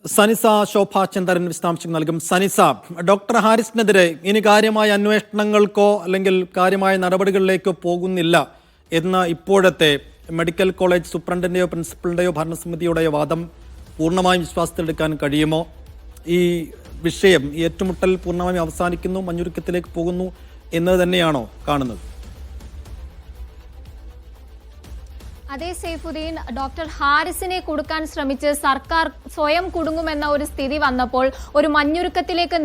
സനിസ ശോഭ ചന്ദ്രൻ വിശദാംശങ്ങൾ നൽകും. സനിസ, ഡോക്ടർ ഹാരിസിനെതിരെ ഇനി കാര്യമായ അന്വേഷണങ്ങൾക്കോ അല്ലെങ്കിൽ കാര്യമായ നടപടികളിലേക്കോ പോകുന്നില്ല എന്ന ഇപ്പോഴത്തെ മെഡിക്കൽ കോളേജ് സൂപ്രണ്ടിന്റെയോ പ്രിൻസിപ്പലിന്റെയോ ഭരണസമിതിയുടെയോ വാദം പൂർണ്ണമായും വിശ്വാസത്തിലെടുക്കാൻ കഴിയുമോ? ഈ വിഷയം, ഈ ഏറ്റുമുട്ടൽ പൂർണ്ണമായും അവസാനിക്കുന്നു, മഞ്ഞുരുക്കത്തിലേക്ക് പോകുന്നു എന്ന് തന്നെയാണോ കാണുന്നത്? അതേ സൈഫുദ്ദീൻ, ഡോക്ടർ ഹാരിസിനെ കൊടുക്കാൻ ശ്രമിച്ച് സർക്കാർ സ്വയം കുടുങ്ങുമെന്ന ഒരു സ്ഥിതി വന്നപ്പോൾ ഒരു മഞ്ഞുരുക്കത്തിലേക്ക്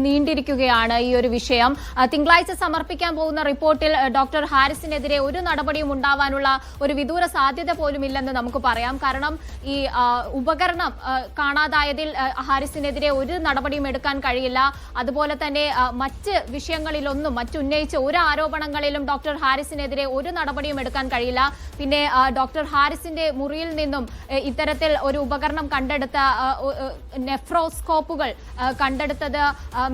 നീണ്ടിരിക്കുകയാണ് ഈ ഒരു വിഷയം. തിങ്കളാഴ്ച സമർപ്പിക്കാൻ പോകുന്ന റിപ്പോർട്ടിൽ ഡോക്ടർ ഹാരിസിനെതിരെ ഒരു നടപടിയും ഉണ്ടാവാനുള്ള ഒരു വിദൂര സാധ്യത പോലും ഇല്ലെന്ന് നമുക്ക് പറയാം. കാരണം ഈ ഉപകരണം കാണാതായതിൽ ഹാരിസിനെതിരെ ഒരു നടപടിയും എടുക്കാൻ കഴിയില്ല. അതുപോലെ തന്നെ മറ്റ് വിഷയങ്ങളിലൊന്നും, മറ്റുന്നയിച്ച ഒരു ആരോപണങ്ങളിലും ഡോക്ടർ ഹാരിസിനെതിരെ ഒരു നടപടിയും എടുക്കാൻ കഴിയില്ല. പിന്നെ ഡോക്ടർ ഹാരിസിന്റെ മുറിയിൽ നിന്നും ഇത്തരത്തിൽ ഒരു ഉപകരണം കണ്ടെടുത്ത നെഫ്രോസ്കോപ്പുകൾ കണ്ടെടുത്തത്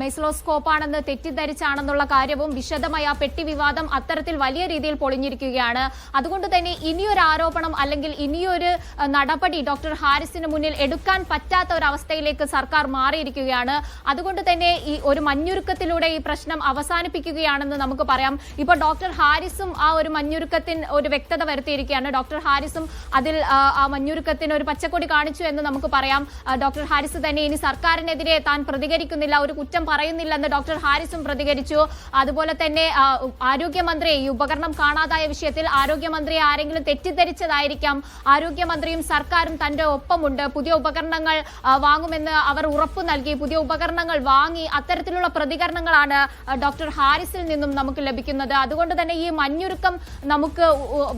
മെസ്ലോസ്കോപ്പാണെന്ന് തെറ്റിദ്ധരിച്ചാണെന്നുള്ള കാര്യവും വിശദമായി ആ പെട്ടി വിവാദം അത്തരത്തിൽ വലിയ രീതിയിൽ പൊളിഞ്ഞിരിക്കുകയാണ്. അതുകൊണ്ട് തന്നെ ഇനിയൊരു ആരോപണം അല്ലെങ്കിൽ ഇനിയൊരു നടപടി ഡോക്ടർ ഹാരിസിന് മുന്നിൽ എടുക്കാൻ പറ്റാത്ത ഒരു അവസ്ഥയിലേക്ക് സർക്കാർ മാറിയിരിക്കുകയാണ്. അതുകൊണ്ട് തന്നെ ഈ ഒരു മഞ്ഞുരുക്കത്തിലൂടെ ഈ പ്രശ്നം അവസാനിപ്പിക്കുകയാണെന്ന് നമുക്ക് പറയാം. ഇപ്പോൾ ഡോക്ടർ ഹാരിസും ആ ഒരു മഞ്ഞുരുക്കത്തിന് ഒരു വ്യക്തത വരുത്തിയിരിക്കുകയാണ്. ഡോക്ടർ ഹാരിസും അതിൽ ആ മഞ്ഞുരുക്കത്തിന് ഒരു പച്ചക്കൊടി കാണിച്ചു എന്ന് നമുക്ക് പറയാം. ഡോക്ടർ ഹാരിസ് തന്നെ ഇനി സർക്കാരിനെതിരെ താൻ പ്രതികരിക്കുന്നില്ല, ഒരു കുറ്റം പറയുന്നില്ല എന്ന് ഡോക്ടർ ഹാരിസും പ്രതികരിച്ചു. അതുപോലെ തന്നെ ആരോഗ്യമന്ത്രിയെ, ഈ ഉപകരണം കാണാതായ വിഷയത്തിൽ ആരോഗ്യമന്ത്രിയെ ആരെങ്കിലും തെറ്റിദ്ധരിച്ചതായിരിക്കാം. ആരോഗ്യമന്ത്രിയും സർക്കാരും തന്റെ ഒപ്പമുണ്ട്. പുതിയ ഉപകരണങ്ങൾ വാങ്ങുമെന്ന് അവർ ഉറപ്പു നൽകി. പുതിയ ഉപകരണങ്ങൾ വാങ്ങി. അത്തരത്തിലുള്ള പ്രതികരണങ്ങളാണ് ഡോക്ടർ ഹാരിസിൽ നിന്നും നമുക്ക് ലഭിക്കുന്നത്. അതുകൊണ്ട് തന്നെ ഈ മഞ്ഞുരുക്കം നമുക്ക്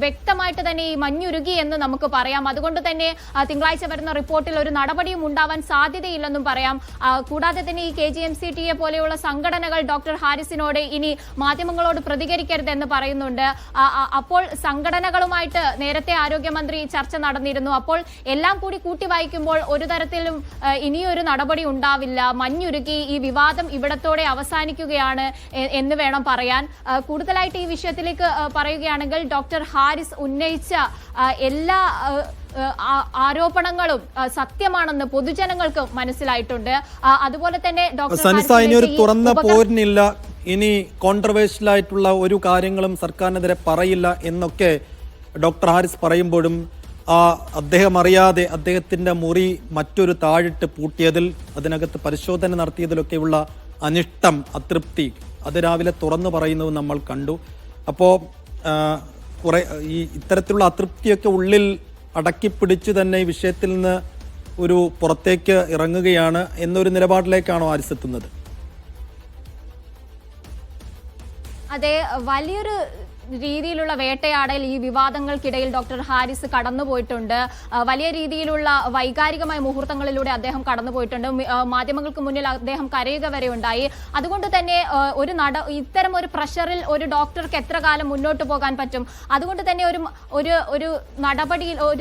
വ്യക്തമായിട്ട് തന്നെ ഈ മഞ്ഞുരുകി എന്ന് നമുക്ക് പറയാം. അതുകൊണ്ട് തന്നെ തിങ്കളാഴ്ച വരുന്ന റിപ്പോർട്ടിൽ ഒരു നടപടിയും ഉണ്ടാവാൻ സാധ്യതയില്ലെന്നും പറയാം. കൂടാതെ തന്നെ ഈ KGMCTA പോലെയുള്ള സംഘടനകൾ ഡോക്ടർ ഹാരിസിനോട് ഇനി മാധ്യമങ്ങളോട് പ്രതികരിക്കരുതെന്ന് പറയുന്നുണ്ട്. അപ്പോൾ സംഘടനകളുമായിട്ട് നേരത്തെ ആരോഗ്യമന്ത്രി ചർച്ച നടന്നിരുന്നു. അപ്പോൾ എല്ലാം കൂടി കൂട്ടി വായിക്കുമ്പോൾ ഒരു തരത്തിലും ഇനിയൊരു നടപടി ഉണ്ടാവില്ല. മഞ്ഞുരുകി, ഈ വിവാദം ഇവിടത്തോടെ അവസാനിക്കുകയാണ് എന്ന് വേണം പറയാൻ. കൂടുതലായിട്ട് ഈ വിഷയത്തിലേക്ക് പറയുകയാണെങ്കിൽ ഡോക്ടർ ഹാരിസ് ഉന്നയിച്ച എല്ലാ ആരോപണങ്ങളും സത്യമാണെന്ന് പൊതുജനങ്ങൾക്ക് മനസ്സിലായിട്ടുണ്ട്. അതുപോലെ തന്നെ ഡോക്ടർ തുറന്ന പോരിനില്ല, ഇനി കോൺട്രവേഴ്ഷ്യൽ ആയിട്ടുള്ള ഒരു കാര്യങ്ങളും സർക്കാരിനെതിരെ പറയില്ല എന്നൊക്കെ ഡോക്ടർ ഹാരിസ് പറയുമ്പോഴും അദ്ദേഹം അറിയാതെ അദ്ദേഹത്തിന്റെ മുറി മറ്റൊരു താഴിട്ട് പൂട്ടിയതിൽ, അതിനകത്ത് പരിശോധന നടത്തിയതിലൊക്കെയുള്ള അനിഷ്ടം, അതൃപ്തി അത് രാവിലെ തുറന്നു പറയുന്നത് നമ്മൾ കണ്ടു. അപ്പോൾ ഈ ഇത്തരത്തിലുള്ള അതൃപ്തിയൊക്കെ ഉള്ളിൽ അടക്കിപ്പിടിച്ച് തന്നെ ഈ വിഷയത്തിൽ നിന്ന് ഒരു പുറത്തേക്ക് ഇറങ്ങുകയാണ് എന്നൊരു നിലപാടിലേക്കാണോ ഹാരിസ് എത്തുന്നത്? അതെ, വലിയൊരു രീതിയിലുള്ള വേട്ടയാടൽ ഈ വിവാദങ്ങൾക്കിടയിൽ ഡോക്ടർ ഹാരിസ് കടന്നുപോയിട്ടുണ്ട്. വലിയ രീതിയിലുള്ള വൈകാരികമായ മുഹൂർത്തങ്ങളിലൂടെ അദ്ദേഹം കടന്നുപോയിട്ടുണ്ട്. മാധ്യമങ്ങൾക്ക് മുന്നിൽ അദ്ദേഹം കരയുക വരെ ഉണ്ടായി. അതുകൊണ്ട് തന്നെ ഇത്തരം ഒരു പ്രഷറിൽ ഒരു ഡോക്ടർക്ക് എത്ര കാലം മുന്നോട്ട് പോകാൻ പറ്റും? അതുകൊണ്ട് തന്നെ ഒരു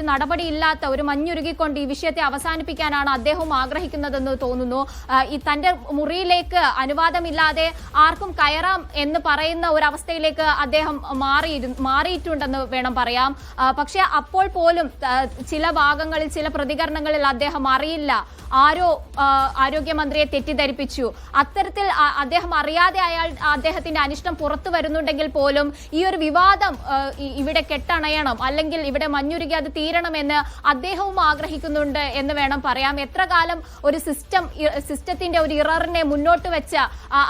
നടപടിയില്ലാത്ത, ഒരു മഞ്ഞുരുകിക്കൊണ്ട് ഈ വിഷയത്തെ അവസാനിപ്പിക്കാനാണ് അദ്ദേഹവും ആഗ്രഹിക്കുന്നതെന്ന് തോന്നുന്നു. ഈ തന്റെ മുറിയിലേക്ക് അനുവാദമില്ലാതെ ആർക്കും കയറാം എന്ന് പറയുന്ന ഒരു അവസ്ഥയിലേക്ക് അദ്ദേഹം മാറിയിട്ടുണ്ടെന്ന് വേണം പറയാം. പക്ഷെ അപ്പോൾ പോലും ചില ഭാഗങ്ങളിൽ, ചില പ്രതികരണങ്ങളിൽ അദ്ദേഹം അറിയില്ല, ആരോ ആരോഗ്യമന്ത്രിയെ തെറ്റിദ്ധരിപ്പിച്ചു, അത്തരത്തിൽ അദ്ദേഹം അറിയാതെ അദ്ദേഹത്തിന്റെ അനിഷ്ടം പുറത്തു വരുന്നുണ്ടെങ്കിൽ പോലും ഈ ഒരു വിവാദം ഇവിടെ കെട്ടണയണം, അല്ലെങ്കിൽ ഇവിടെ മഞ്ഞുരുകി അത് തീരണമെന്ന് അദ്ദേഹവും ആഗ്രഹിക്കുന്നുണ്ട് എന്ന് വേണം പറയാം. എത്ര കാലം ഒരു സിസ്റ്റത്തിന്റെ ഒരു ഇററിനെ മുന്നോട്ട് വെച്ച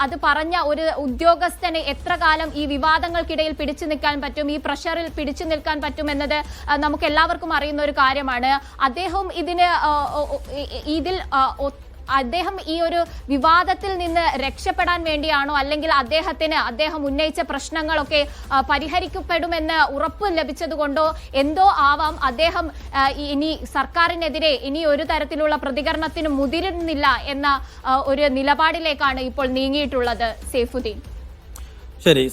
അത് പറഞ്ഞ ഒരു ഉദ്യോഗസ്ഥന് എത്ര കാലം ഈ വിവാദങ്ങൾക്കിടയിൽ പിടിച്ചു നിൽക്കാൻ പറ്റും, ഈ പ്രഷറിൽ പിടിച്ചു നിൽക്കാൻ പറ്റും എന്നത് നമുക്ക് എല്ലാവർക്കും അറിയുന്ന ഒരു കാര്യമാണ്. അദ്ദേഹം ഈ ഒരു വിവാദത്തിൽ നിന്ന് രക്ഷപ്പെടാൻ വേണ്ടിയാണോ, അല്ലെങ്കിൽ അദ്ദേഹം ഉന്നയിച്ച പ്രശ്നങ്ങളൊക്കെ പരിഹരിക്കപ്പെടുമെന്ന് ഉറപ്പ് ലഭിച്ചതുകൊണ്ടോ എന്തോ ആവാം, അദ്ദേഹം ഇനി സർക്കാരിനെതിരെ ഇനി ഒരു തരത്തിലുള്ള പ്രതികരണത്തിന് മുതിരുന്നില്ല എന്ന ഒരു നിലപാടിലേക്കാണ് ഇപ്പോൾ നീങ്ങിയിട്ടുള്ളത്. സൈഫുദ്ദീൻ. ശരി.